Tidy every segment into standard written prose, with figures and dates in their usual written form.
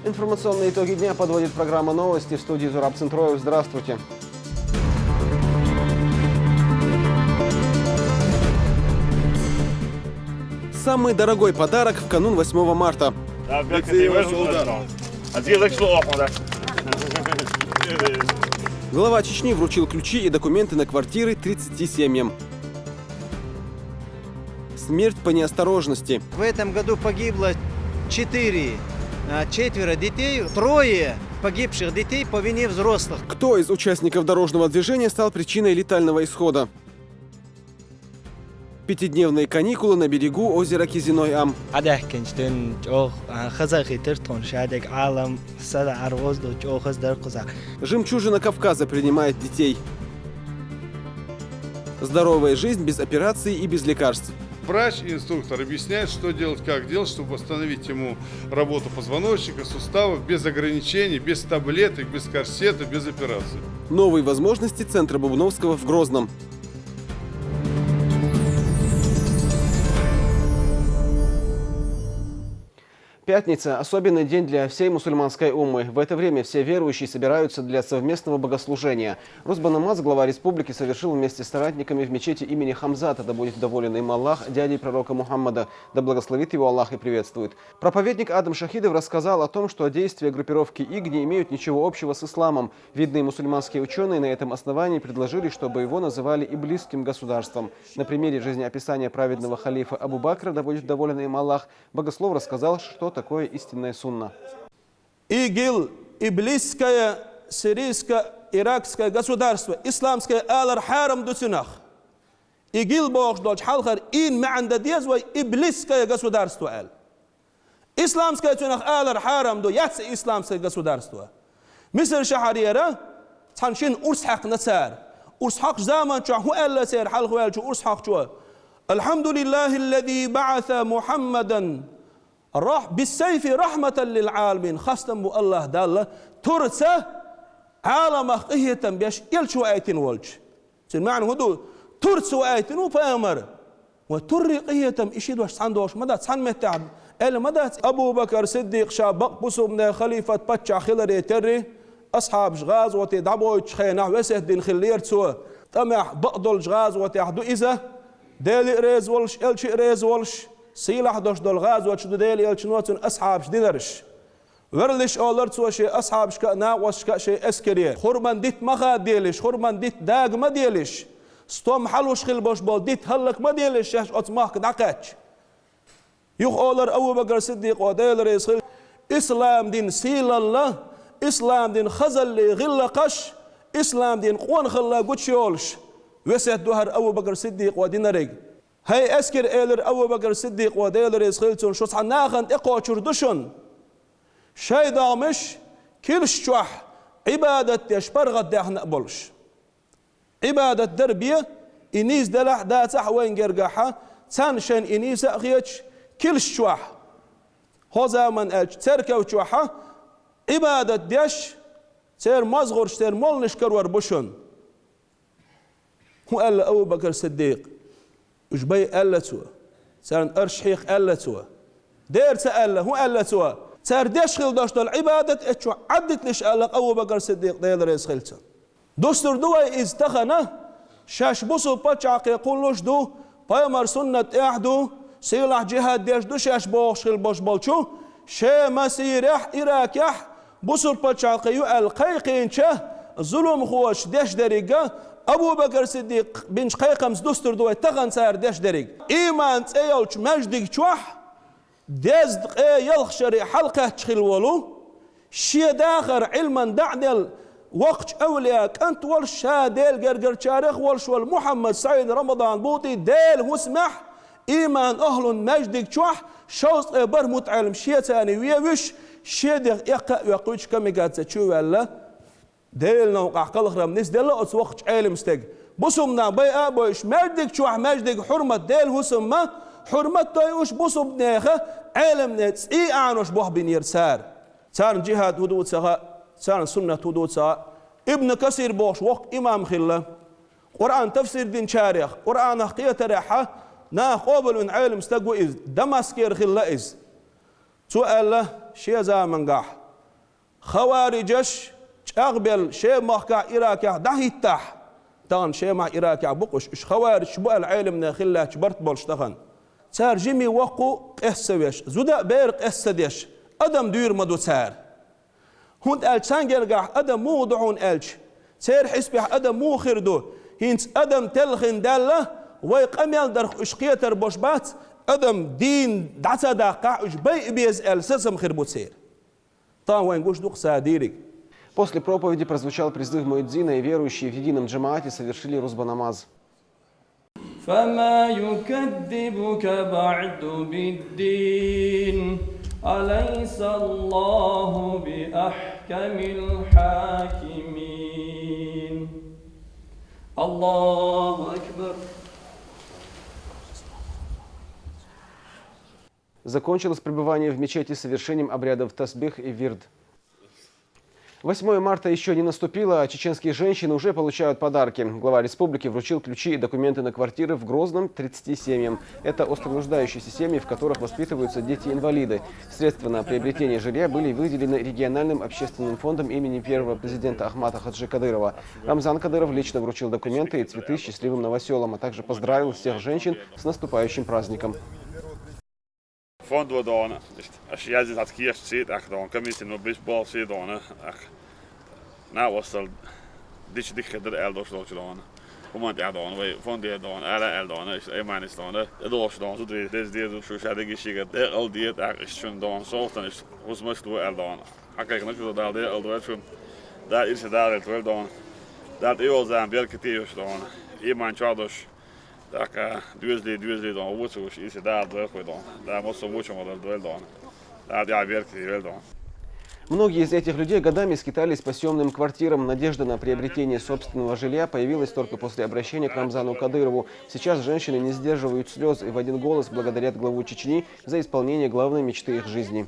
Информационные итоги дня подводит программа «Новости». В студии Зураб Центроев. Здравствуйте. Самый дорогой подарок в канун 8 марта. Глава Чечни вручил ключи и документы на квартиры 30 семьям. Смерть по неосторожности. В этом году погибло четверо детей, трое погибших детей по вине взрослых. Кто из участников дорожного движения стал причиной летального исхода? Пятидневные каникулы на берегу озера Кизиной-Ам. Жемчужина Кавказа принимает детей. Здоровая жизнь без операций и без лекарств. Врач и инструктор объясняет, что делать, как делать, чтобы восстановить ему работу позвоночника, суставов, без ограничений, без таблеток, без корсета, без операции. Новые возможности Центра Бубновского в Грозном. Пятница – особенный день для всей мусульманской уммы. В это время все верующие собираются для совместного богослужения. Рузбан Намаз, глава республики, совершил вместе с соратниками в мечети имени Хамзата, да будет доволен им Аллах, дядей пророка Мухаммада, да благословит его Аллах и приветствует. Проповедник Адам Шахидов рассказал о том, что действия группировки ИГ не имеют ничего общего с исламом. Видные мусульманские ученые на этом основании предложили, чтобы его называли иблисским государством. На примере жизнеописания праведного халифа Абу Бакра, да будет доволен им Аллах, богослов рассказал, что такое истинная сунна. ИГИЛ, иблисское, сирийское, иракское государство, исламское алар-харам дусинах. ИГИЛ богдолч халхар ин маанда дезвай иблисское государство ал. Исламское тунах алар-харам до яц исламское государство. Миср шахариера тханшин урсхак нацар. Урсхак zaman чаху алла сер халху алчу урсхак чуа. Алхамдулиллахи алладhi ба'атha Мухаммадан بالسيف رحمة للعالمين خاصة بو الله دالله ترسى عالم أخيه بيش يلشو آيتين والج معنى هدو ترسو آيتين وبامر وترقية إشيد واش صندوش مدى صن متعب إلا مدى أبو بكر صديق شاب بقصو من خليفة باتشا خلري تري أصحاب جغاز وتدعبو يتخينا وسهد دين خلير تسوى طمع بقضل جغاز وتحدو إذا دالي ريز والش إلشي ريز والش سيلاح دوش دول غاز وشدو ديلي الشنواتون أصحاب شديدرش ورلش أولر تسوى شيء أصحاب شكا ناقوش شكا شيء أسكريه خورمان ديت مخا ديلش خورمان ديت داق ما ديلش ستوم حلوش خيل باش بول ديت هلك ما ديلش شاش أطماق دعقاتش يوخ أولر أبو بكر صديق وديل ريس خيل إسلام دين سيل الله إسلام دين خزل لي غل قش إسلام دين قوان خلا قوتش يولش وسيد دوهر أبو بكر صديق ودين ريق هاي أسكر إيلر أبو بكر الصديق وديلر يسخيلتون شو صناخن إقوى شردشون شاي دامش كلش شوح عبادة يشبرغت ده نقبلش عبادة دربية إنيس دلح دا تحوين جرجحة تنشن إنيس أخيتش كلش شوح هو زمن أج تركة وشوحة عبادة ديش تير مزغرش تير مول نشكر وربشون هو قال أبو بكر الصديق وجبي ألا توا سار أرشحيق ألا توا دير تألا هو ألا توا سار ديش خيل داشت العبادة اتشو عدت ليش ألق أبو بكر الصديق دير رئيس خيلتا دوستر دوا إز تخنا شاش بوسو باتشاق يقولوش دو بايمر سنة إحدو سيلاح جهاد ديش دو شاش بوش خيل بوش بولشو شي مسيرح إراكيح بوسو باتشاق يو القيقين شه ظلم خوش ديش دريقا أبو بكر الصديق بن قيقمز دوستر دوي تغن سار ديش دريق إيمان تأيولش مجدك شوح ديزدق يلخشري حلقة تشخيل ولو شي داخر علما دعدل وقت أولياك أنت والشا ديل قرقر شارخ والش والمحمد سعيد رمضان بوطي ديل هو سمح إيمان أهل مجدك شوح شوص بر متعلم شي تاني ويوش شي ديق يقا يقوش كمي قاد تشو ولا ديل نوقع قلخرم نس ديل أتس وقت عالم استق بصمنا بي أبوش مجدك شوح مجدك حرمة ديل هو سما حرمة تايوش بصم ناخه عالم نتس إي عنوش بوح بنير سار سار جهاد هدوت سغا سار سنة هدوت سغا ابن كثير بوش وقت إمام خلا قرآن تفسير دين شارخ قرآن حقيقة ريحة نا قابل من عالم استقوى إذ دمسكير خلا إذ سؤال له شيء زامن قاح خوارجش أقبل شيء مقع إراكع دهيتح تان شيء مع إراكع بقش إش خوارج شبه العالم ناخله شبرت بولشتغن صار جيمي وقو قسويش زودا بيرق قسديش أدم دير مدو صار هند ألش سانجرجع أدم مو دعون ألش سير حسبح أدم مو خردو هينس أدم تلخن دالة ويقمل درخ إشقيتر بوشبات أدم دين دعسا داقع إش بي بيز أل سسم خربوت سير طان وين قوش دوق ساديرك. После проповеди прозвучал призыв муэдзина, и верующие в едином джамаате совершили русбанамаз. فما يكذبك بعد بالدين أليس الله بأحكم الحاكمين الله أكبر. Закончилось пребывание в мечети совершением обрядов тасбих и вирд. 8 марта еще не наступило, а чеченские женщины уже получают подарки. Глава республики вручил ключи и документы на квартиры в Грозном 30 семьям. Это остро нуждающиеся семьи, в которых воспитываются дети-инвалиды. Средства на приобретение жилья были выделены региональным общественным фондом имени первого президента Ахмата Хаджи Кадырова. Рамзан Кадыров лично вручил документы и цветы счастливым новоселам, а также поздравил всех женщин с наступающим праздником. Fond var dagen, als je ziet dat kiest zit, dan kan je nog best bal zien dan. Nou was dat dit de elders dan. Omdat ja dan, wij van die dan, alle dan is man is dan. Dat was dan zo dit zo schade geschikt. Al die het is schon dan zo dan is was moest wel dan. Kijk nog dat daar elder schon. Daar is het daar het wel dan. Dat is dan welke teus dan. Iemand chaders. Так, две dan вот уж если да dan. Да, вот so очень вот dan. Да, я верю dan. Многие из этих людей годами скитались по съемным квартирам. Надежда на приобретение собственного жилья появилась только после обращения к Рамзану Кадырову. Сейчас женщины не сдерживают слез и в один голос благодарят главу Чечни за исполнение главной мечты их жизни.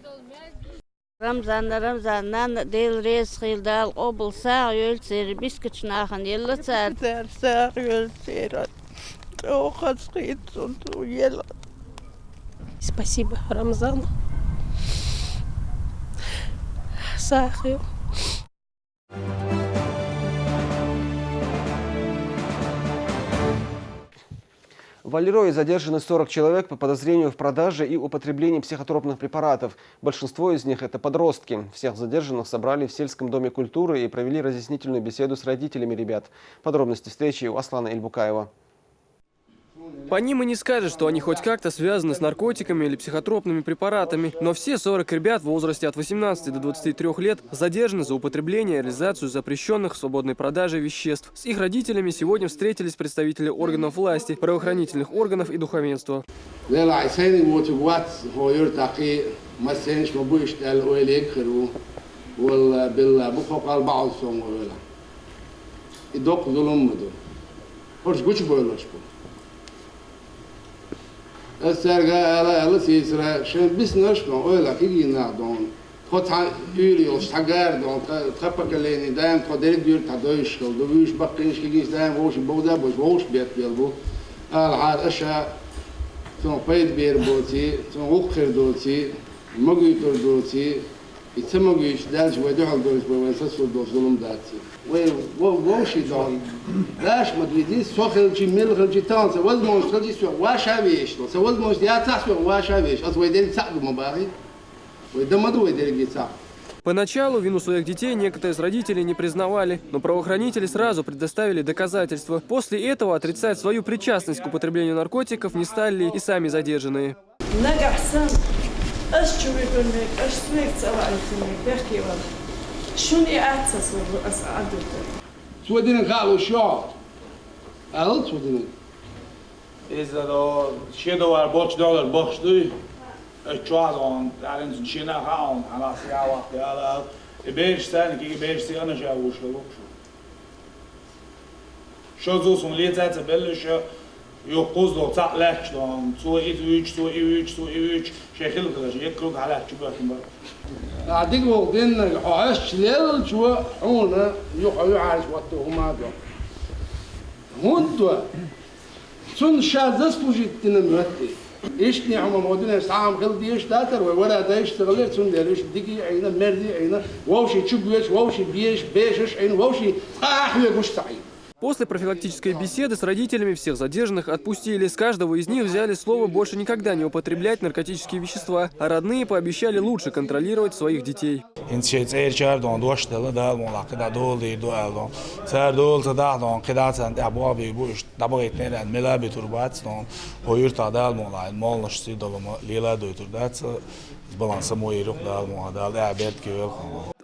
Рамзаннан дел рез хилдал облса юльцер бискочнахан еллацар сар юльцер. Спасибо, Рамзан. Сахар. В Алирое задержаны 40 человек по подозрению в продаже и употреблении психотропных препаратов. Большинство из них – это подростки. Всех задержанных собрали в сельском доме культуры и провели разъяснительную беседу с родителями ребят. Подробности встречи у Аслана Эльбукаева. По ним и не скажешь, что они хоть как-то связаны с наркотиками или психотропными препаратами. Но все 40 ребят в возрасте от 18 до 23 лет задержаны за употребление и реализацию запрещенных в свободной продаже веществ. С их родителями сегодня встретились представители органов власти, правоохранительных органов и духовенства. Alla sisra shen business no ola kigina don khota yurios tagar don tapakaleni dam khoder dur tadoish do vish baqish kigis dam vosh boda vosh bet belbo al hal asha ton paid ber boti ton ukhir doti magitor doti itsamogish dalj wadhal dos bawasas dos zulum dati ووشي دون لاش مدريدي سوخل جي ميل جي تانس وزمون شدي سو واشاويش سو وزمون دي تاسو واشاويش اس ويدل صعب مباري ويدمدو ويدل جي صعب. Поначалу вину своих детей некоторые из родителей не признавали, но правоохранители сразу предоставили доказательства. После этого отрицать свою причастность к употреблению наркотиков не стали и сами задержанные. شوني أعتس أسعدته. سودين قالوا شو؟ قالوا سودين. إذا ده شيء دوار $5 بخشدي، الشوالون تعلم شيء نخاون على سياق وقت على بيش ثاني كي بيش سيانا جاوش لوكشو. شو زوسون ليه زات بلش يقوز لو تعلق دون سو إيش شيخل كذا يكرد على شباب كبار. أعتقد وقتين عاش ليل شو هون يعرف وقته ما ده. هون تو سون شازس بوجي تنمرتي إيش نعم مودنا سام خل ديش داتر ولا دايش تغلط سون ديش دقي عينا مردي عينا ووشي تشبيش ووشي بيشش عين ووشي أحلى قش تعين. После профилактической беседы с родителями всех задержанных отпустили. С каждого из них взяли слово больше никогда не употреблять наркотические вещества, а родные пообещали лучше контролировать своих детей.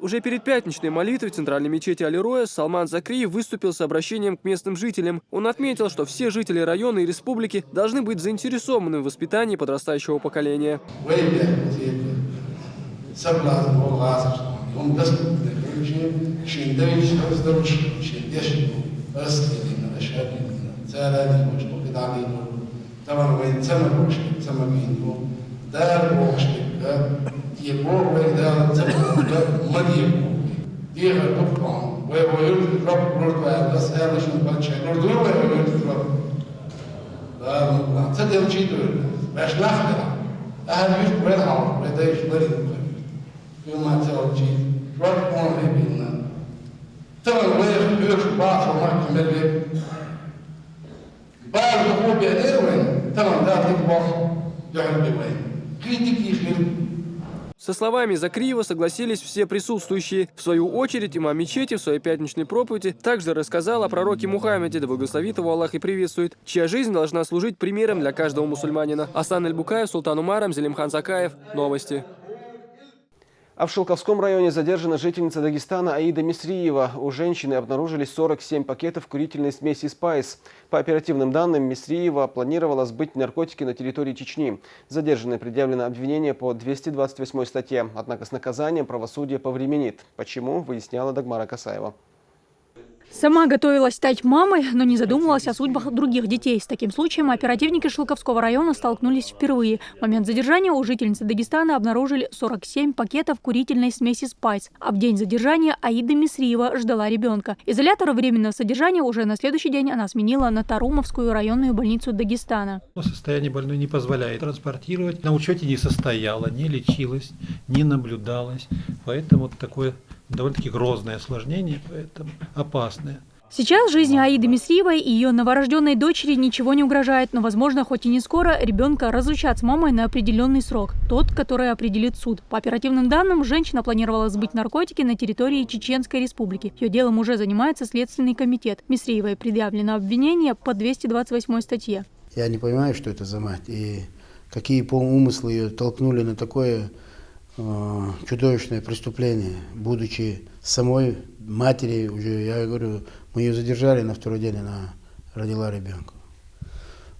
Уже перед пятничной молитвой в центральной мечети Алироя Салман Закриев выступил с обращением к местным жителям. Он отметил, что все жители района и республики должны быть заинтересованы в воспитании подрастающего поколения. Со словами Закриева согласились все присутствующие. В свою очередь имам мечети в своей пятничной проповеди также рассказал о пророке Мухаммеде, да благословит его Аллах и приветствует, чья жизнь должна служить примером для каждого мусульманина. Асан Аль-Букаев, Султан Умаром, Зелимхан Закаев. Новости. А в Шелковском районе задержана жительница Дагестана Аида Мисриева. У женщины обнаружились 47 пакетов курительной смеси «Спайс». По оперативным данным, Мисриева планировала сбыть наркотики на территории Чечни. Задержанной предъявлено обвинение по 228 статье. Однако с наказанием правосудие повременит. Почему, выясняла Дагмара Касаева. Сама готовилась стать мамой, но не задумывалась о судьбах других детей. С таким случаем оперативники Шелковского района столкнулись впервые. В момент задержания у жительницы Дагестана обнаружили 47 пакетов курительной смеси «Спайс». А в день задержания Аида Мисриева ждала ребенка. Изолятор временного содержания уже на следующий день она сменила на Тарумовскую районную больницу Дагестана. Состояние больной не позволяет транспортировать. На учете не состояла, не лечилась, не наблюдалась. Поэтому такое довольно-таки грозное осложнение, поэтому опасное. Сейчас жизни Аиды Мисриевой и ее новорожденной дочери ничего не угрожает, но, возможно, хоть и не скоро, ребенка разлучат с мамой на определенный срок, тот, который определит суд. По оперативным данным, женщина планировала сбыть наркотики на территории Чеченской Республики. Ее делом уже занимается Следственный комитет. Мисриевой предъявлено обвинение по 228 статье. Я не понимаю, что это за мать и какие умыслы ее толкнули на такое чудовищное преступление, будучи самой матерью, уже, я говорю, мы ее задержали, на второй день она родила ребенка.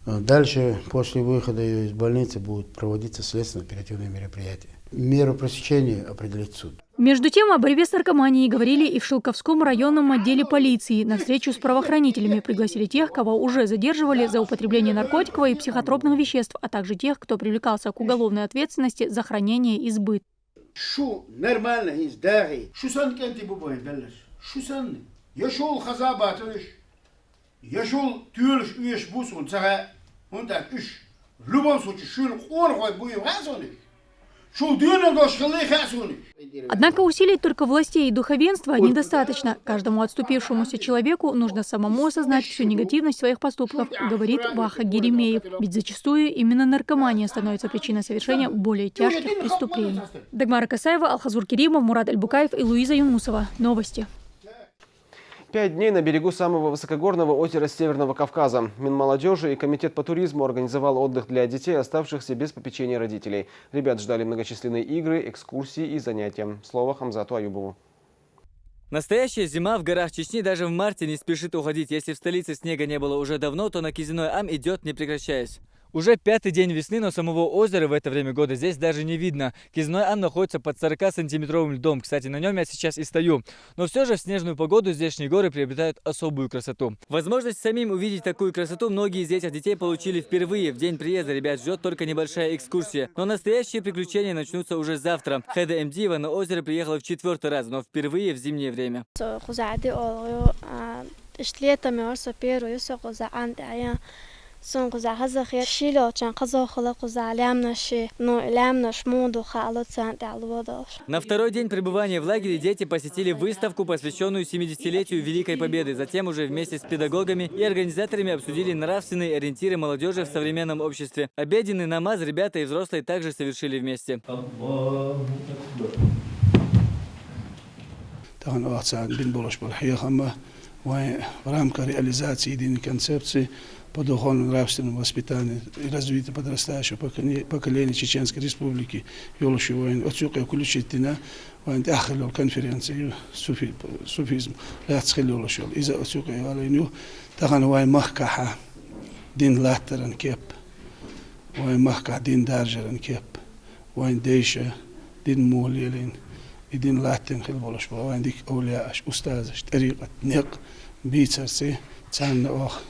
Дальше, после выхода ее из больницы, будут проводиться следственно-оперативные мероприятия. Меру пресечения определит суд. Между тем, о борьбе с наркоманией говорили и в Шелковском районном отделе полиции. На встречу с правоохранителями пригласили тех, кого уже задерживали за употребление наркотиков и психотропных веществ, а также тех, кто привлекался к уголовной ответственности за хранение и сбыт. Шо нормально из дари. Шо сан кенти бубой беллеш. Шо сан. Я шел хазабатыш. Я шел тюльш уеш бусун цара. Он так иш. В любом случае шул он хой буем разоны. Однако усилий только властей и духовенства недостаточно. Каждому отступившемуся человеку нужно самому осознать всю негативность своих поступков, говорит Ваха Геремеев. Ведь зачастую именно наркомания становится причиной совершения более тяжких преступлений. Дагмара Касаева, Алхазур Керимов, Мурат Аль-Букаев и Луиза Юнусова. Новости. 5 дней на берегу самого высокогорного озера Северного Кавказа. Минмолодежи и Комитет по туризму организовал отдых для детей, оставшихся без попечения родителей. Ребят ждали многочисленные игры, экскурсии и занятия. Слово Хамзату Аюбову. Настоящая зима в горах Чечни даже в марте не спешит уходить. Если в столице снега не было уже давно, то на Кизиной Ам идет не прекращаясь. Уже 5-й день весны, но самого озера в это время года здесь даже не видно. Кизиной Ам находится под 40-сантиметровым льдом. Кстати, на нем я сейчас и стою. Но все же в снежную погоду здешние горы приобретают особую красоту. Возможность самим увидеть такую красоту многие из этих детей получили впервые. В день приезда ребят ждет только небольшая экскурсия. Но настоящие приключения начнутся уже завтра. Хеда Эмдиева на озеро приехала в 4-й раз, но впервые в зимнее время. سون قزع خزخير شيلو كان قزو خلا قزع لامنش نو لامنش موندو خالو سانت على На второй день пребывания в лагере дети посетили выставку, посвященную 70-летию Великой Победы. Затем уже вместе с педагогами и организаторами обсудили нравственные ориентиры молодежи в современном обществе. Обеденный намаз ребята и взрослые также совершили вместе. В рамках реализации единой концепции по духовно-нравственному воспитанию и развитию подрастающего поколения Чеченской Республики Юлоши воин отсюда включительно воин ахилол конференцию суфизм лацхилол шел из-за отсюда валиню тахан воин махкаха дин латтеран кеп воин махках дин даржеран кеп воин дейша дин мулилин идин латтен хилболош воин дик оляш устазаш طريقة نق بيتسرسي تسان ох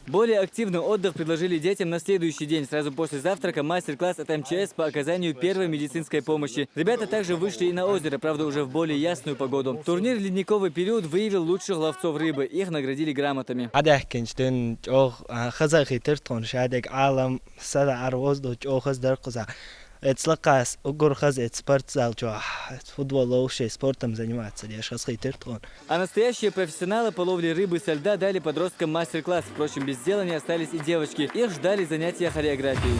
Более активный отдых предложили детям на следующий день. Сразу после завтрака мастер-класс от МЧС по оказанию первой медицинской помощи. Ребята также вышли и на озеро, правда уже в более ясную погоду. Турнир «Ледниковый период» выявил лучших ловцов рыбы. Их наградили грамотами. Эцлакас угорхаз спортзал футбол вообще спортом заниматься. А настоящие профессионалы по ловле рыбы со льда дали подросткам мастер-класс. Впрочем, без дела не остались и девочки. Их ждали занятия хореографией.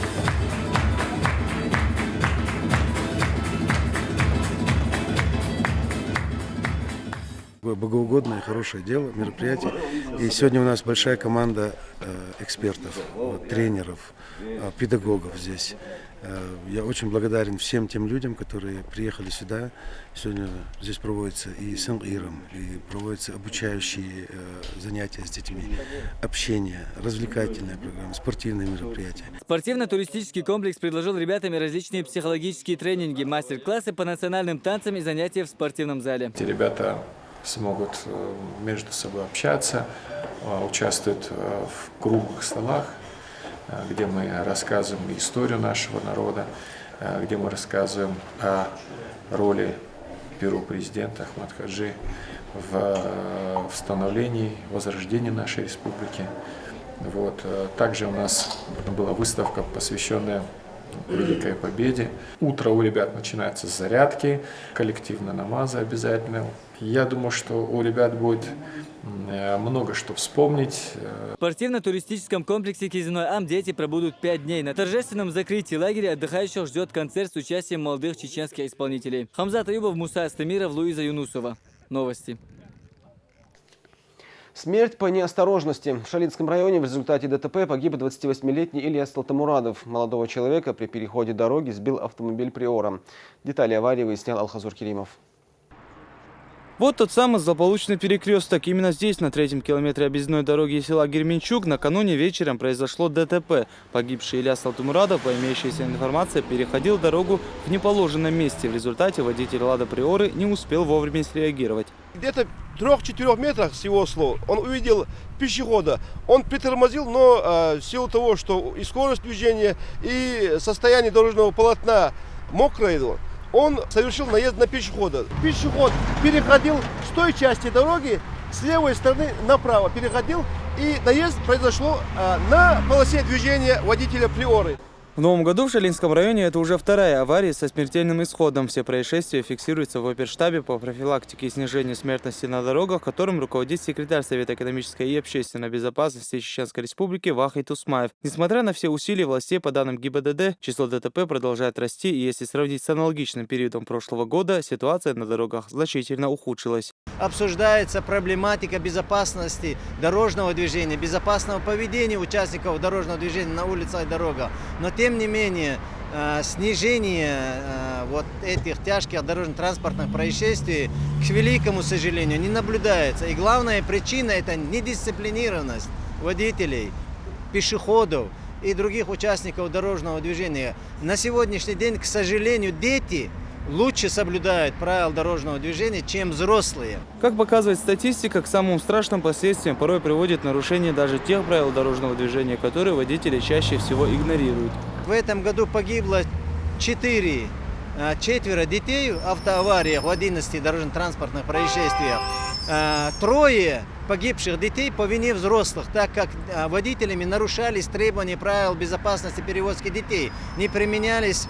Богоугодное, хорошее дело, мероприятие. И сегодня у нас большая команда экспертов, тренеров, педагогов здесь. Я очень благодарен всем тем людям, которые приехали сюда. Сегодня здесь проводится и сангиром, и проводятся обучающие занятия с детьми, общение, развлекательная программа, спортивные мероприятия. Спортивно-туристический комплекс предложил ребятам различные психологические тренинги, мастер-классы по национальным танцам и занятия в спортивном зале. Эти ребята смогут между собой общаться, участвуют в круглых столах, где мы рассказываем историю нашего народа, где мы рассказываем о роли первого президента Ахмад Хаджи в становлении, возрождении нашей республики. Вот. Также у нас была выставка, посвященная Великой Победе. Утро у ребят начинается с зарядки, коллективно намаза обязательно. Я думаю, что у ребят будет много что вспомнить. В спортивно-туристическом комплексе Кизиной-Ам дети пробудут 5 дней. На торжественном закрытии лагеря отдыхающих ждет концерт с участием молодых чеченских исполнителей. Хамзат Аюбов, Муса Астамиров, Луиза Юнусова. Новости. Смерть по неосторожности. В Шалинском районе в результате ДТП погиб 28-летний Ильяс Талтамурадов. Молодого человека при переходе дороги сбил автомобиль Приора. Детали аварии выяснял Алхазур Керимов. Вот тот самый злополучный перекресток. Именно здесь, на 3-м километре объездной дороги села Герменчук, накануне вечером произошло ДТП. Погибший Ильяс Талтамурадов, по имеющейся информации, переходил дорогу в неположенном месте. В результате водитель Лада Приоры не успел вовремя среагировать. Где-то в 3-4 метрах с его слов он увидел пешехода. Он притормозил, но в силу того, что и скорость движения, и состояние дорожного полотна мокрое, он совершил наезд на пешехода. Пешеход переходил с той части дороги с левой стороны направо. Переходил, и наезд произошло на полосе движения водителя Приоры. В новом году в Шалинском районе это уже вторая авария со смертельным исходом. Все происшествия фиксируются в оперштабе по профилактике и снижению смертности на дорогах, которым руководит секретарь Совета экономической и общественной безопасности Чеченской Республики Вахид Усмаев. Несмотря на все усилия властей, по данным ГИБДД, число ДТП продолжает расти, и если сравнить с аналогичным периодом прошлого года, ситуация на дорогах значительно ухудшилась. Обсуждается проблематика безопасности дорожного движения, безопасного поведения участников дорожного движения на улицах и дорогах. Но тем не менее, снижение вот этих тяжких дорожно-транспортных происшествий, к великому сожалению, не наблюдается. И главная причина – это недисциплинированность водителей, пешеходов и других участников дорожного движения. На сегодняшний день, к сожалению, дети лучше соблюдают правила дорожного движения, чем взрослые. Как показывает статистика, к самым страшным последствиям порой приводит нарушение даже тех правил дорожного движения, которые водители чаще всего игнорируют. В этом году погибло 4 детей в автоавариях, в 11 дорожно-транспортных происшествиях. 3 погибших детей по вине взрослых, так как водителями нарушались требования правил безопасности перевозки детей. Не применялись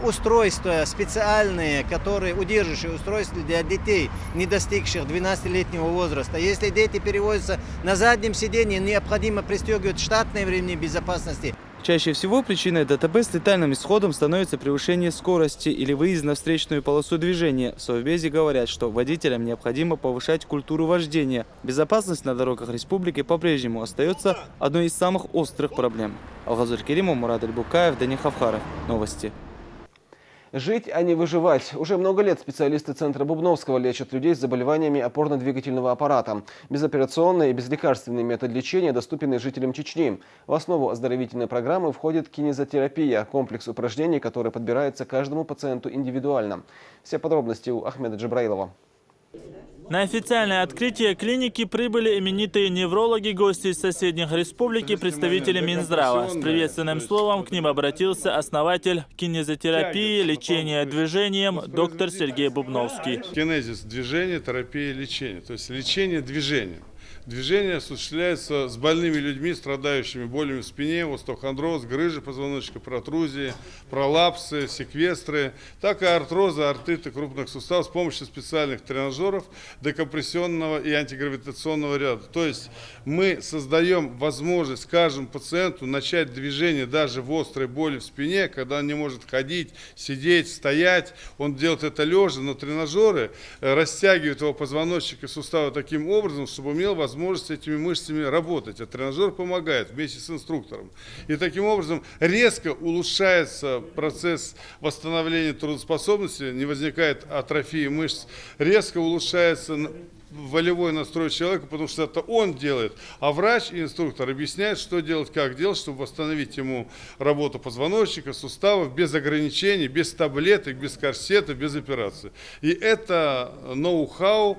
устройства специальные, которые удерживающие устройства для детей, не достигших 12-летнего возраста. Если дети перевозятся на заднем сидении, необходимо пристегивать штатные ремни безопасности. Чаще всего причиной ДТП с летальным исходом становится превышение скорости или выезд на встречную полосу движения. В Совбезе говорят, что водителям необходимо повышать культуру вождения. Безопасность на дорогах республики по-прежнему остается одной из самых острых проблем. Алгазуль Керимов, Мурат Аль-Букаев, Дани Хавхаров. Новости. Жить, а не выживать. Уже много лет специалисты Центра Бубновского лечат людей с заболеваниями опорно-двигательного аппарата. Безоперационный и безлекарственный метод лечения доступен и жителям Чечни. В основу оздоровительной программы входит кинезотерапия, комплекс упражнений, который подбирается каждому пациенту индивидуально. Все подробности у Ахмеда Джабраилова. На официальное открытие клиники прибыли именитые неврологи, гости из соседних республик и представители Минздрава. С приветственным словом к ним обратился основатель кинезотерапии, лечения движением доктор Сергей Бубновский. Кинезис – движение, терапия, лечение. То есть лечение движением. Движение осуществляется с больными людьми, страдающими болями в спине, остеохондроз, грыжи позвоночника, протрузии, пролапсы, секвестры, так и артрозы, артриты крупных суставов с помощью специальных тренажеров декомпрессионного и антигравитационного ряда. То есть мы создаем возможность каждому пациенту начать движение даже в острой боли в спине, когда он не может ходить, сидеть, стоять. Он делает это лежа, но тренажеры растягивают его позвоночник и суставы таким образом, чтобы имел возможность с этими мышцами работать, а тренажер помогает вместе с инструктором. И таким образом резко улучшается процесс восстановления трудоспособности, не возникает атрофии мышц, резко улучшается волевой настрой человека, потому что это он делает, а врач и инструктор объясняют, что делать, как делать, чтобы восстановить ему работу позвоночника, суставов без ограничений, без таблеток, без корсета, без операции. И это ноу-хау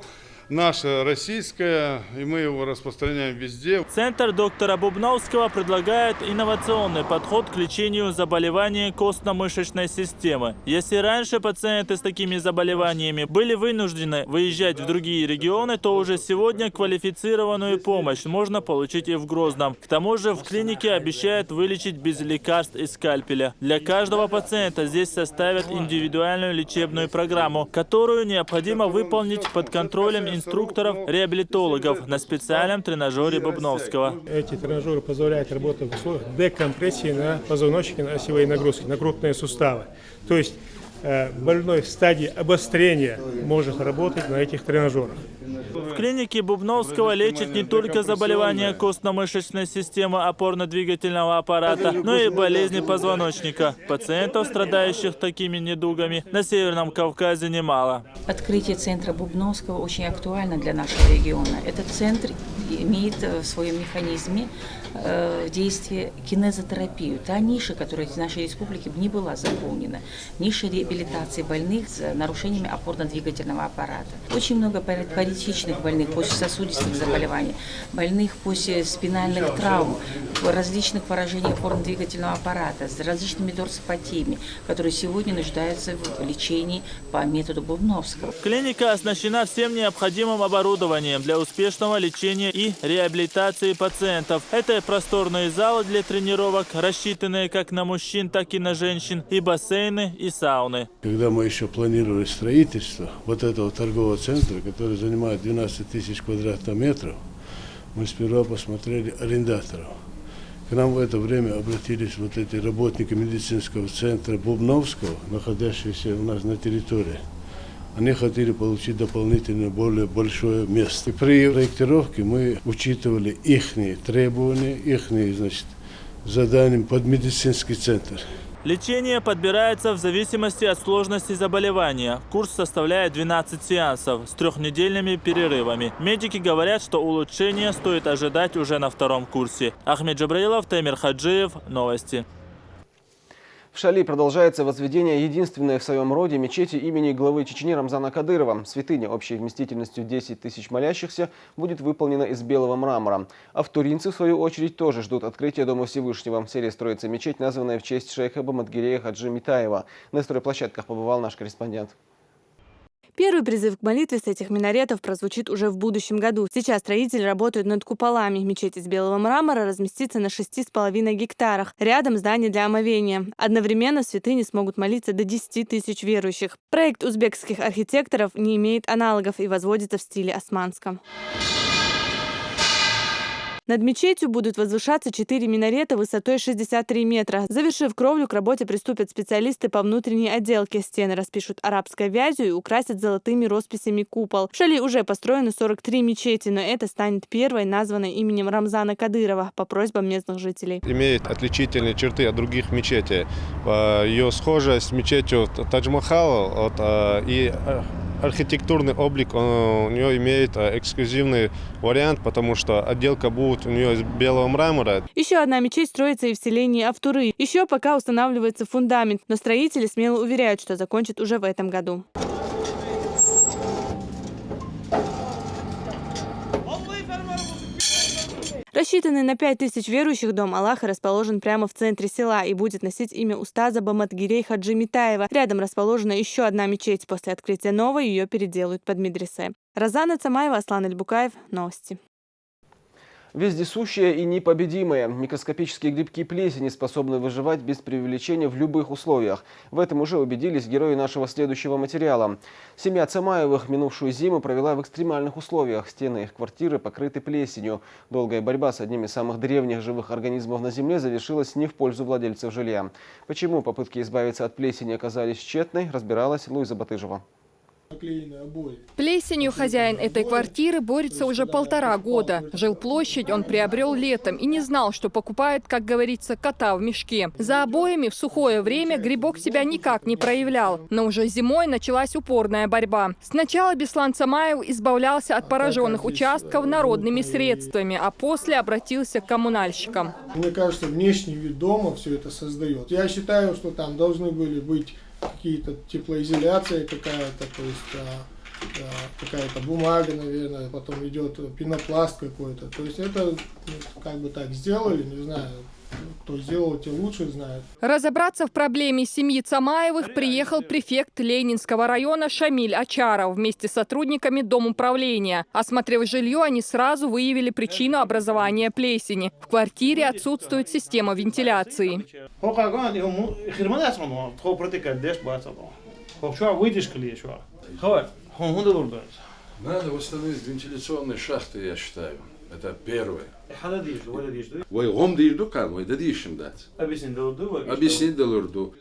наше российское, и мы его распространяем везде. Центр доктора Бубновского предлагает инновационный подход к лечению заболеваний костно-мышечной системы. Если раньше пациенты с такими заболеваниями были вынуждены выезжать в другие регионы, то уже сегодня квалифицированную помощь можно получить и в Грозном. К тому же в клинике обещают вылечить без лекарств и скальпеля. Для каждого пациента здесь составят индивидуальную лечебную программу, которую необходимо выполнить под контролем инструкторов-реабилитологов на специальном тренажере Бубновского. Эти тренажеры позволяют работать в условиях декомпрессии на позвоночнике, на осевые нагрузки, на крупные суставы. То есть больной в стадии обострения может работать на этих тренажерах. В клинике Бубновского лечат не только заболевания костно-мышечной системы опорно-двигательного аппарата, но и болезни позвоночника. Пациентов, страдающих такими недугами, на Северном Кавказе немало. Открытие центра Бубновского очень актуально для нашего региона. Этот центр имеет в своем механизме действие кинезотерапию. Та ниша, которая в нашей республике не была заполнена. Ниша реабилитации больных с нарушениями опорно-двигательного аппарата. Очень много паралитичных больных после сосудистых заболеваний, больных после спинальных травм, различных поражений опорно-двигательного аппарата, с различными дорсопатиями, которые сегодня нуждаются в лечении по методу Бубновского. Клиника оснащена всем необходимым оборудованием для успешного лечения и реабилитации пациентов. Это просторные залы для тренировок, рассчитанные как на мужчин, так и на женщин, и бассейны, и сауны. Когда мы еще планировали строительство вот этого торгового центра, который занимает 12 тысяч квадратных метров, мы сперва посмотрели арендаторов. К нам в это время обратились вот эти работники медицинского центра Бубновского, находящиеся у нас на территории. Они хотели получить дополнительно более большое место. И при проектировке мы учитывали их требования, их, значит, задания под медицинский центр. Лечение подбирается в зависимости от сложности заболевания. Курс составляет 12 сеансов с 3-недельными перерывами. Медики говорят, что улучшение стоит ожидать уже на 2-м курсе. Ахмед Джабраилов, Таймир Хаджиев. Новости. В Шали продолжается возведение единственной в своем роде мечети имени главы Чечни Рамзана Кадырова. Святыня общей вместительностью 10 тысяч молящихся будет выполнена из белого мрамора. А в Туринце, в свою очередь, тоже ждут открытия Дома Всевышнего. В селе строится мечеть, названная в честь шейха Бамадгирея Хаджи Митаева. На стройплощадках побывал наш корреспондент. Первый призыв к молитве с этих минаретов прозвучит уже в будущем году. Сейчас строители работают над куполами. Мечеть из белого мрамора разместится на 6,5 гектарах. Рядом здание для омовения. Одновременно в святыне смогут молиться до 10 тысяч верующих. Проект узбекских архитекторов не имеет аналогов и возводится в стиле османском. Над мечетью будут возвышаться 4 минарета высотой 63 метра. Завершив кровлю, к работе приступят специалисты по внутренней отделке. Стены распишут арабской вязью и украсят золотыми росписями купол. В Шали уже построены 43 мечети, но это станет первой, названной именем Рамзана Кадырова по просьбам местных жителей. Имеет отличительные черты от других мечетей. Ее схожесть с мечетью Тадж-Махала и архитектурный облик у нее имеет эксклюзивный вариант, потому что отделка будет у нее из белого мрамора. Еще одна мечеть строится и в селении Автуры. Еще пока устанавливается фундамент, но строители смело уверяют, что закончат уже в этом году. Рассчитанный на 5000 верующих дом Аллаха расположен прямо в центре села и будет носить имя устаза Баматгирей Хаджи Митаева. Рядом расположена еще одна мечеть. После открытия новой ее переделают под медресе. Розана Цамаева, Аслан Эльбукаев. Новости. Вездесущие и непобедимые. Микроскопические грибки плесени способны выживать без преувеличения в любых условиях. В этом уже убедились герои нашего следующего материала. Семья Цамаевых минувшую зиму провела в экстремальных условиях. Стены их квартиры покрыты плесенью. Долгая борьба с одним из самых древних живых организмов на Земле завершилась не в пользу владельцев жилья. Почему попытки избавиться от плесени оказались тщетной, разбиралась Луиза Батыжева. Плесенью хозяин этой квартиры борется уже 1,5 года. Жилплощадь он приобрел летом и не знал, что покупает, как говорится, кота в мешке. За обоями в сухое время грибок себя никак не проявлял. Но уже зимой началась упорная борьба. Сначала Беслан Цамаев избавлялся от пораженных участков народными средствами, а после обратился к коммунальщикам. Мне кажется, внешний вид дома все это создает. Я считаю, что там должны были быть какие-то теплоизоляция какая-то, то есть какая-то бумага, наверное, потом идет пенопласт какой-то. То есть это как бы так сделали, не знаю, кто сделал, те лучше знают. Разобраться в проблеме семьи Цамаевых приехал префект Ленинского района Шамиль Ачаров вместе с сотрудниками Домуправления. Осмотрев жилье, они сразу выявили причину образования плесени. В квартире отсутствует система вентиляции. Надо восстановить вентиляционные шахты, я считаю. Это первое.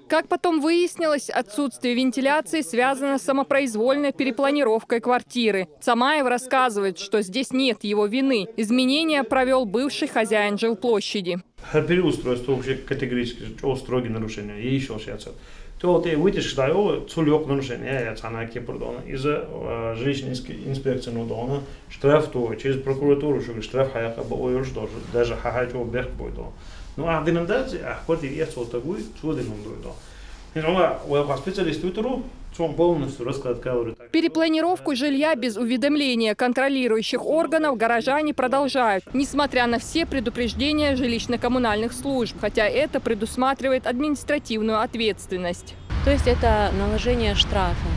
Как потом выяснилось, отсутствие вентиляции связано с самопроизвольной перепланировкой квартиры. Цамаев рассказывает, что здесь нет его вины. Изменения провел бывший хозяин жилплощади. Переустройство вообще категорически строгие нарушения. И еще сейчас. То те вытяжки, цулек нарушения, я цана кепурдона. Из-за жилищной инспекции нудона штраф то через прокуратуру, что штраф хаяка бой что даже хахачо бег будет. Ну а деномдация, а квартире я цол такой, цол деномдует. Перепланировку жилья без уведомления контролирующих органов горожане продолжают, несмотря на все предупреждения жилищно-коммунальных служб, хотя это предусматривает административную ответственность. То есть это наложение штрафа.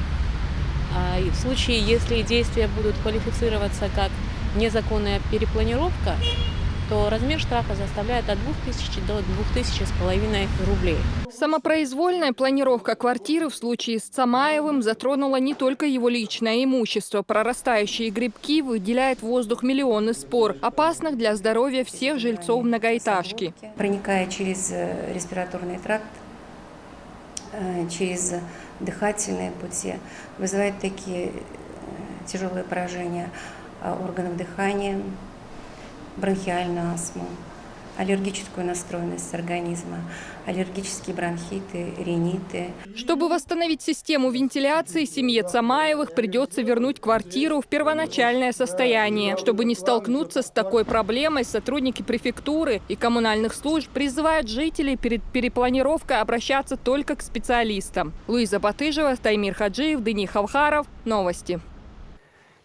И в случае, если действия будут квалифицироваться как незаконная перепланировка, то размер штрафа составляет от 2000 до 2500 рублей. Самопроизвольная планировка квартиры в случае с Цамаевым затронула не только его личное имущество. Прорастающие грибки выделяют в воздух миллионный спор, опасных для здоровья всех жильцов многоэтажки. Проникая через респираторный тракт, через дыхательные пути, вызывает такие тяжелые поражения органов дыхания, бронхиальную астму, аллергическую настроенность организма, аллергические бронхиты, риниты. Чтобы восстановить систему вентиляции, семье Цамаевых придется вернуть квартиру в первоначальное состояние. Чтобы не столкнуться с такой проблемой, сотрудники префектуры и коммунальных служб призывают жителей перед перепланировкой обращаться только к специалистам. Луиза Батыжева, Таймир Хаджиев, Дени Хавхаров. Новости.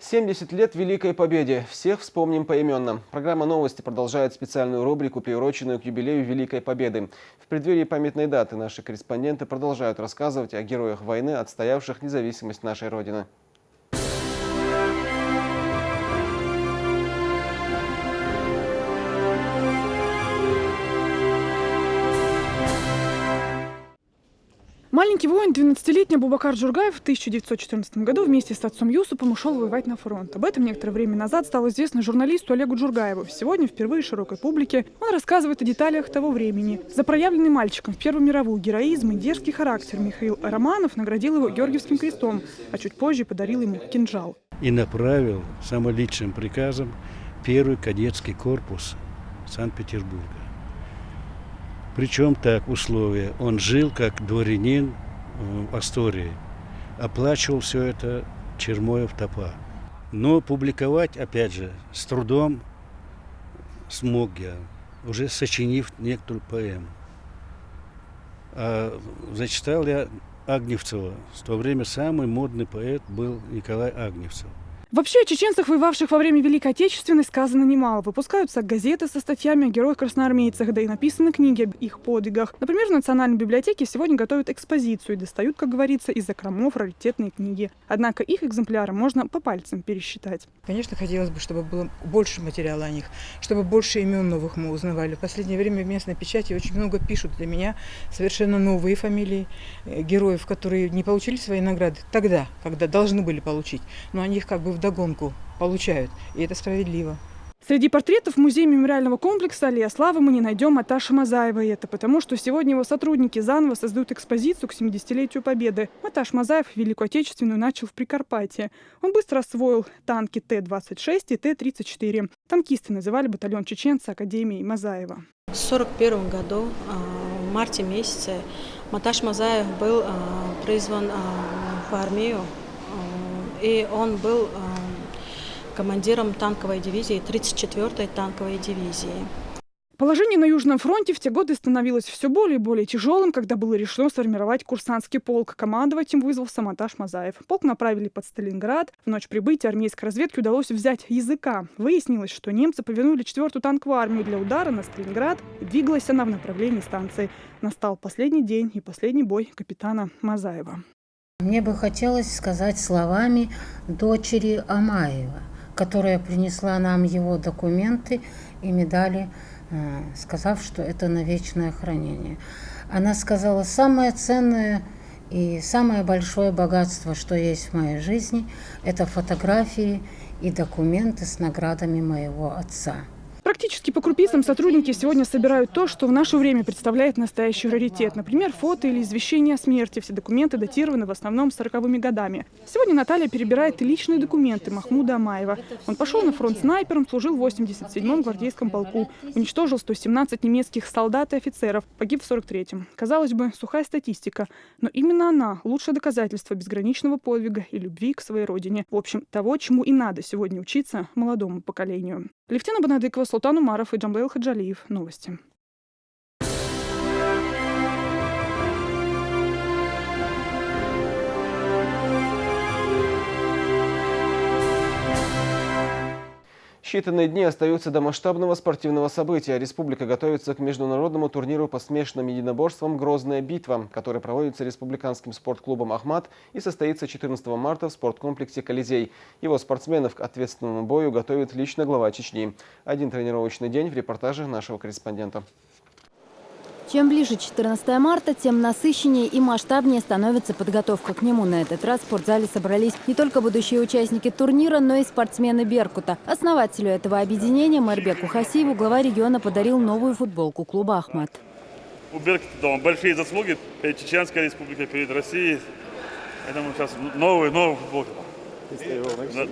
70 лет Великой Победе. Всех вспомним поименно. Программа «Новости» продолжает специальную рубрику, приуроченную к юбилею Великой Победы. В преддверии памятной даты наши корреспонденты продолжают рассказывать о героях войны, отстоявших независимость нашей Родины. Маленький воин, 12-летний Абубакар Джургаев в 1914 году вместе с отцом Юсупом ушел воевать на фронт. Об этом некоторое время назад стало известно журналисту Олегу Джургаеву. Сегодня впервые широкой публике он рассказывает о деталях того времени. За проявленный мальчиком в Первую мировую героизм и дерзкий характер Михаил Романов наградил его Георгиевским крестом, а чуть позже подарил ему кинжал. И направил самоличным приказом первый кадетский корпус Санкт-Петербурга. Причем так условия. Он жил как дворянин в Астории. Оплачивал все это Чермоев Топа. Но публиковать, опять же, с трудом смог я, уже сочинив некоторую поэму. А зачитал я Агневцева. В то время самый модный поэт был Николай Агневцев. Вообще о чеченцах, воевавших во время Великой Отечественной, сказано немало. Выпускаются газеты со статьями о героях-красноармейцах, да и написаны книги об их подвигах. Например, в Национальной библиотеке сегодня готовят экспозицию и достают, как говорится, из закромов раритетные книги. Однако их экземпляры можно по пальцам пересчитать. Конечно, хотелось бы, чтобы было больше материала о них, чтобы больше имен новых мы узнавали. В последнее время в местной печати очень много пишут для меня совершенно новые фамилии героев, которые не получили свои награды тогда, когда должны были получить. Но они их как бы вдогонку получают, и это справедливо. Среди портретов в музее мемориального комплекса «Аллея славы» мы не найдем Маташа Мазаева. И это потому, что сегодня его сотрудники заново создают экспозицию к 70-летию Победы. Маташ Мазаев Великую Отечественную начал в Прикарпатье. Он быстро освоил танки Т-26 и Т-34. Танкисты называли батальон чеченца Академией Мазаева. В 1941 году, в марте месяце, Маташ Мазаев был призван в армию. И он был командиром танковой дивизии, 34-й танковой дивизии. Положение на Южном фронте в те годы становилось все более и более тяжелым, когда было решено сформировать курсантский полк. Командовать им вызвался Маташ Мазаев. Полк направили под Сталинград. В ночь прибытия армейской разведки удалось взять Языка. Выяснилось, что немцы повернули 4-ю танковую армию для удара на Сталинград, и двигалась она в направлении станции. Настал последний день и последний бой капитана Мазаева. Мне бы хотелось сказать словами дочери Амаева, которая принесла нам его документы и медали, сказав, что это на вечное хранение. Она сказала: самое ценное и самое большое богатство, что есть в моей жизни, это фотографии и документы с наградами моего отца. Практически по крупицам сотрудники сегодня собирают то, что в наше время представляет настоящий раритет. Например, фото или извещение о смерти. Все документы датированы в основном 40-ми годами. Сегодня Наталья перебирает и личные документы Махмуда Амаева. Он пошел на фронт снайпером, служил в 87-м гвардейском полку. Уничтожил 117 немецких солдат и офицеров. Погиб в 43-м. Казалось бы, сухая статистика. Но именно она – лучшее доказательство безграничного подвига и любви к своей родине. В общем, того, чему и надо сегодня учиться молодому поколению. Левтина Банадыкова, Султан Умаров и Джамлейл Хаджалиев. Новости. Считанные дни остаются до масштабного спортивного события. Республика готовится к международному турниру по смешанным единоборствам «Грозная битва», который проводится республиканским спортклубом «Ахмат» и состоится 14 марта в спорткомплексе «Колизей». Его спортсменов к ответственному бою готовит лично глава Чечни. Один тренировочный день в репортаже нашего корреспондента. Чем ближе 14 марта, тем насыщеннее и масштабнее становится подготовка к нему. На этот раз в спортзале собрались не только будущие участники турнира, но и спортсмены «Беркута». Основателю этого объединения Марбеку Хасиеву глава региона подарил новую футболку клуба «Ахмат». У «Беркута» большие заслуги перед Чеченской республикой, перед Россией. Поэтому сейчас новую футболку.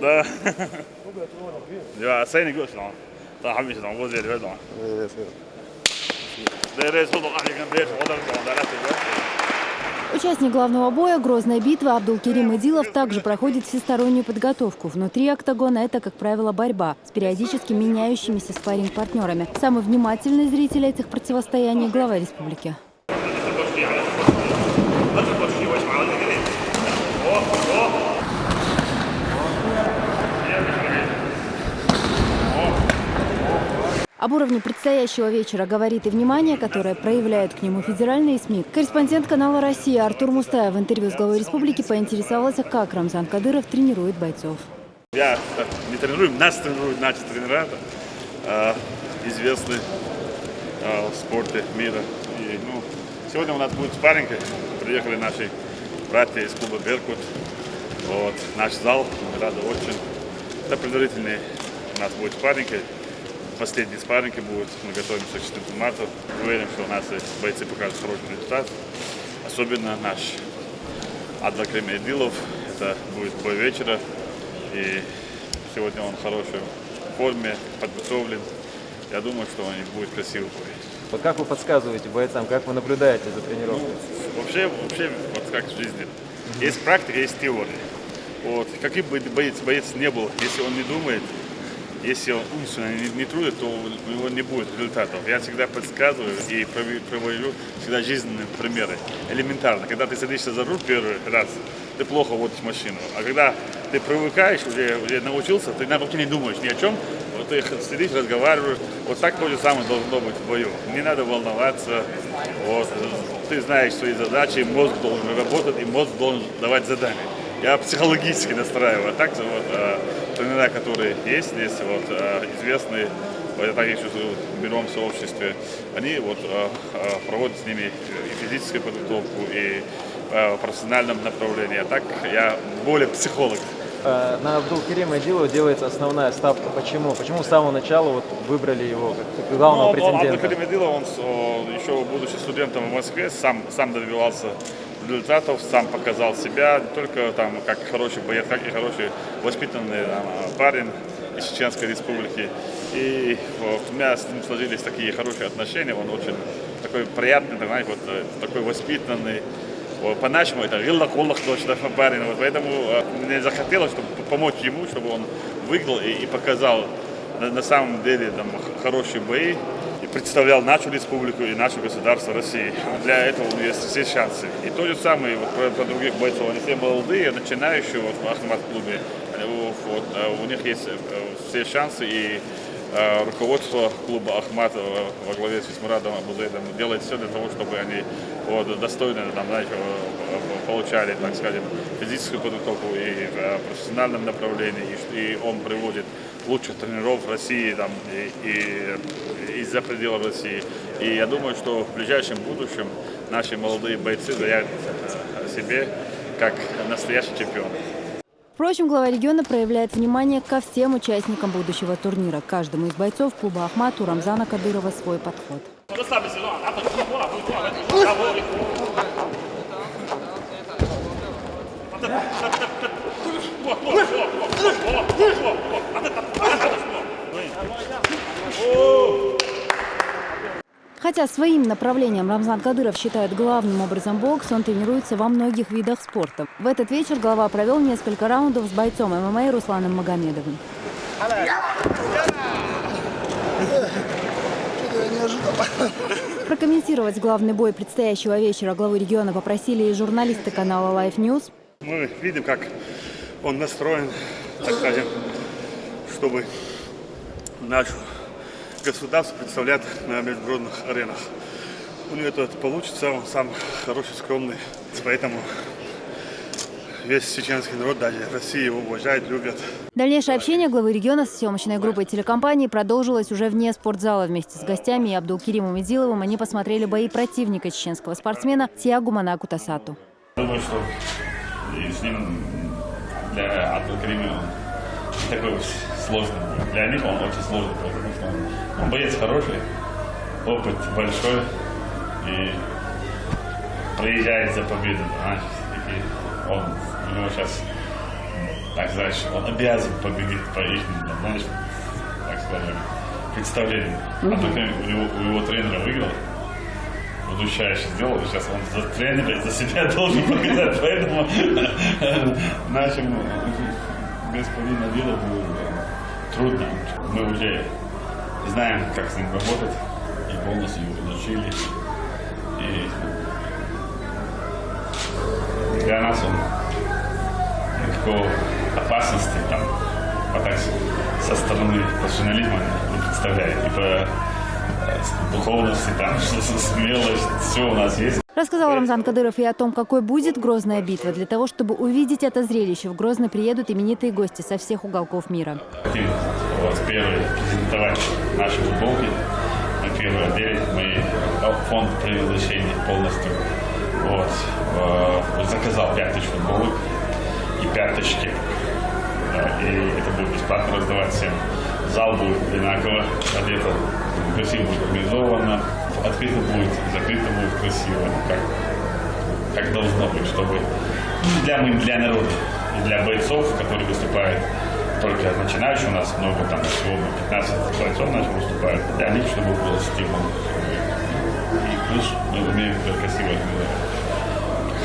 Да. Участник главного боя «Грозная битва» Абдулкерим Идилов также проходит всестороннюю подготовку. Внутри октагона это, как правило, борьба с периодически меняющимися спарринг-партнерами. Самый внимательный зритель этих противостояний – глава республики. Об уровне предстоящего вечера говорит и внимание, которое проявляют к нему федеральные СМИ. Корреспондент канала «Россия» Артур Мустаев в интервью с главой республики поинтересовался, как Рамзан Кадыров тренирует бойцов. Я не тренирую, нас тренируют наши тренера, известные в спорте мира. И, Сегодня у нас будет спарринг. Приехали наши братья из клуба «Беркут». Вот, наш зал, мы рады очень. Это предварительный у нас будет спарринг. Последние спарринги будут. Мы готовимся к 14 марта. Уверен, что у нас бойцы покажут хороший результат. Особенно наш Абдулкерим Эдилов. Это будет бой вечера. И сегодня он в хорошей форме, подготовлен. Я думаю, что он будет красивый бой. Вот как вы подсказываете бойцам, как вы наблюдаете за тренировкой? Вообще, вот как в жизни. Есть практика, есть теория. Вот. Каким бы боец не был, если он не думает, если он умственно не трудит, то у него не будет результатов. Я всегда подсказываю и провожу всегда жизненные примеры. Элементарно. Когда ты садишься за руль первый раз, ты плохо водишь машину. А когда ты привыкаешь, уже научился, ты вообще не думаешь ни о чем. Вот ты сидишь, разговариваешь. Вот так то же самое должно быть в бою. Не надо волноваться. Вот. Ты знаешь свои задачи, мозг должен работать, и мозг должен давать задания. Я психологически настраиваю. А так вот, тренера, которые есть здесь, вот, известные, я так еще берем в сообществе, они вот, проводят с ними и физическую подготовку, и в профессиональном направлении. А так я более психолог. На Абдулкерима Эдилова делается основная ставка. Почему? Почему с самого начала вот выбрали его как главного претендента? Абдулкерим Эдилов, он еще будучи студентом в Москве, сам добивался результатов, сам показал себя, не только там как хороший боец, как и хороший воспитанный парень из Чеченской Республики. И вот, у меня с ним сложились такие хорошие отношения, он очень такой приятный, знаете, вот, такой воспитанный. По-нашему это виллах-уллах точно парень. Вот, поэтому мне захотелось, чтобы помочь ему, чтобы он выиграл и показал на самом деле там, хорошие бои. И представлял нашу республику и наше государство России. Для этого у него есть все шансы. И то же самое вот, про других бойцов. Они все молодые, начинающие вот, в Ахмат-клубе. Вот, у них есть все шансы. И руководство клуба Ахмат во главе с Мурадом Абузейдом делает все для того, чтобы они вот, достойно там, знаете, получали, так скажем, физическую подготовку и в профессиональном направлении. И он приводит лучших тренеров в России там, и из-за пределов России. И я думаю, что в ближайшем будущем наши молодые бойцы заявят о себе как настоящий чемпион. Впрочем, глава региона проявляет внимание ко всем участникам будущего турнира. Каждому из бойцов клуба «Ахмат» у Рамзана Кадырова свой подход. Хотя своим направлением Рамзан Кадыров считает главным образом бокс, он тренируется во многих видах спорта. В этот вечер глава провел несколько раундов с бойцом ММА Русланом Магомедовым. Прокомментировать главный бой предстоящего вечера главу региона попросили и журналисты канала Life News. Мы видим, как он настроен, так скажем, чтобы наше государство представлять на международных аренах. У него это получится, он сам хороший, скромный. Поэтому весь чеченский народ, даже Россия его уважает, любят. Дальнейшее общение главы региона с съемочной группой телекомпании продолжилось уже вне спортзала. Вместе с гостями и Абдулкеримом Эдиловым они посмотрели бои противника чеченского спортсмена Тиагу Монаку Тасату. Думаю, что с ним для Абдулкерима такой сложный. Для них он очень сложный, потому что он боец хороший, опыт большой и приезжает за победу. У него сейчас, так знаешь, он обязан победить по их, знаешь, так скажем, представлению. А только у него тренера выиграл, удушающе сделал, и сейчас он за тренера, за себя должен показать. Поэтому нашему господину Адилову трудно. Мы уже знаем, как с ним работать, и полностью его изучили. И для нас он никакой опасности там, со стороны профессионализма не представляет. И по духовности, там, смелость, все у нас есть. Рассказал Рамзан Кадыров и о том, какой будет грозная битва. Для того, чтобы увидеть это зрелище, в Грозный приедут именитые гости со всех уголков мира. Хотим вас первый презентовать наши футболки. Мы первый отдел, мы фонд принял решение полностью. Вот. Заказал 5000 футболок и пяточки. И это будет бесплатно раздавать всем. Зал будет одинаково одето, красиво будет организовано, открыто будет, закрыто будет красиво, как должно быть, чтобы для народа и для бойцов, которые выступают только начинающие, у нас много, там всего 15 бойцов наших выступают, для них, чтобы был стимул. И плюс мы умеем красиво организовать.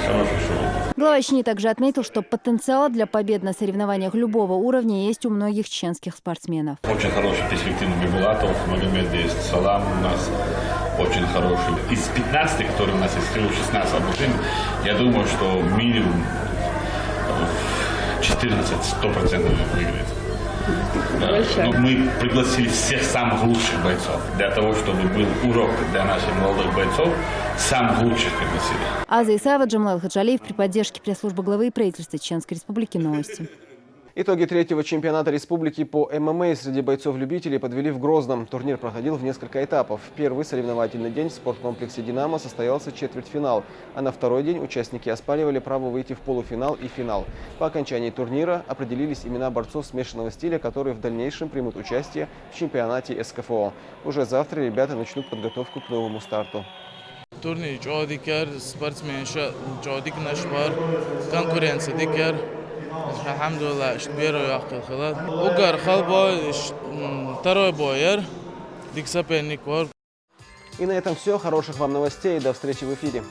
Хорошее шоу. Глава Чечни также отметил, что потенциал для побед на соревнованиях любого уровня есть у многих чеченских спортсменов. Очень хороший перспективный Бибулатов, Магомед есть, Салам у нас очень хороший. Из 15, которые у нас есть, 16 обучений, я думаю, что минимум 14-100% выиграет. Но мы пригласили всех самых лучших бойцов для того, чтобы был урок для наших молодых бойцов. Самых лучших пригласили. Аза Исаева, Джамал Хаджалиев при поддержке пресс-службы главы правительства Чеченской Республики. Новости. Итоги третьего чемпионата республики по ММА среди бойцов-любителей подвели в Грозном. Турнир проходил в несколько этапов. Первый соревновательный день в спорткомплексе «Динамо» состоялся четвертьфинал, а на второй день участники оспаривали право выйти в полуфинал и финал. По окончании турнира определились имена борцов смешанного стиля, которые в дальнейшем примут участие в чемпионате СКФО. Уже завтра ребята начнут подготовку к новому старту. Турнир Джодикер, спортсмен Джодик наш бар, конкуренция Дикер. Алхамдулилlah, первый ахтахала. Угар халба, второй бойер, дик соперник. И на этом все. Хороших вам новостей. До встречи в эфире.